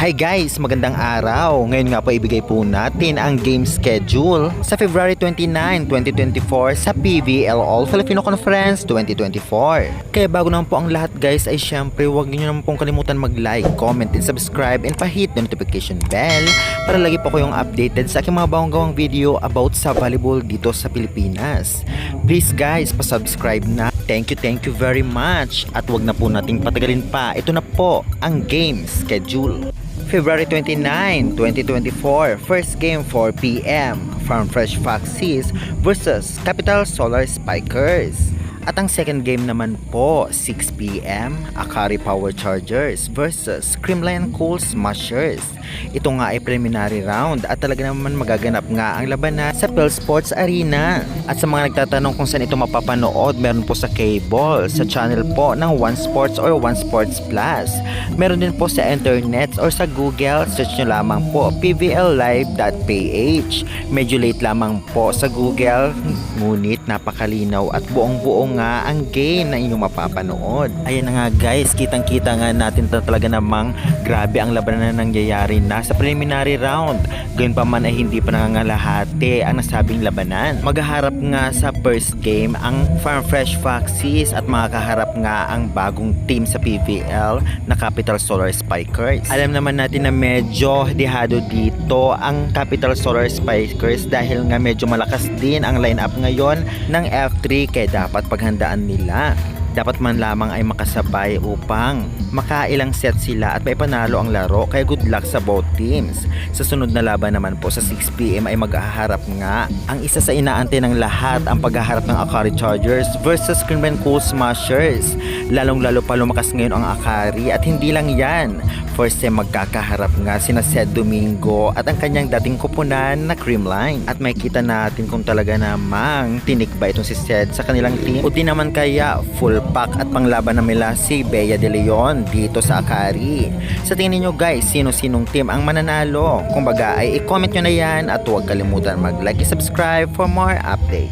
Hi guys! Magandang araw! Ngayon nga po ibigay po natin ang game schedule sa February 29, 2024 sa PVL All Filipino Conference 2024. Kaya bago naman po ang lahat guys ay syempre huwag niyo naman pong kalimutan mag-like, comment, and subscribe and pa-hit the notification bell para lagi po kayong updated sa aking mga bagong gawang video about sa volleyball dito sa Pilipinas. Please guys, pa-subscribe na. Thank you very much. At wag na po nating patagalin pa. Ito na po ang game schedule. February 29, 2024, first game 4 p.m. Farm Fresh Foxes versus Capital Solar Spikers. At ang second game naman po, 6 p.m. Akari Power Chargers versus Creamline Cool Smashers. Ito nga ay preliminary round at talaga naman magaganap nga ang labanan sa Phil Sports Arena. At sa mga nagtatanong kung saan ito mapapanood, meron po sa cable, sa channel po ng One Sports or One Sports Plus. Meron din po sa internet or sa Google, search nyo lamang po pvllive.ph. Medyo late lamang po sa Google, ngunit napakalinaw at buong-buo nga ang game na inyong mapapanood. Ayan na nga guys, kitang-kita nga natin talaga namang grabe ang labanan na nangyayari na sa preliminary round. Gayun pa man ay hindi pa nangangalahati ang nasabing labanan. Maghaharap nga sa first game ang Farm Fresh Foxes at makakaharap nga ang bagong team sa PVL na Capital Solar Spikers. Alam naman natin na medyo dehado dito ang Capital Solar Spikers dahil nga medyo malakas din ang lineup ngayon ng F3 kaya dapat paghandaan nila. Dapat man lamang ay makasabay upang makailang set sila at may panalo ang laro kaya good luck sa both teams. Sa sunod na laban naman po sa 6 p.m. ay maghaharap nga ang isa sa inaantay ng lahat ang paghaharap ng Akari Chargers versus Creamline Cool Smashers. Lalong-lalo pa lumakas ngayon ang Akari at hindi lang yan. First time magkakaharap nga sina Sed Domingo at ang kanyang dating kupunan na Creamline. At makita natin kung talaga namang tinik ba itong si Sed sa kanilang team o di naman kaya full pack at panglaban na nila si Bea de Leon dito sa Akari. Sa tingin niyo guys, sino-sinong team ang mananalo? Kung baga ay i-comment nyo na yan at huwag kalimutan mag-like and subscribe for more updates.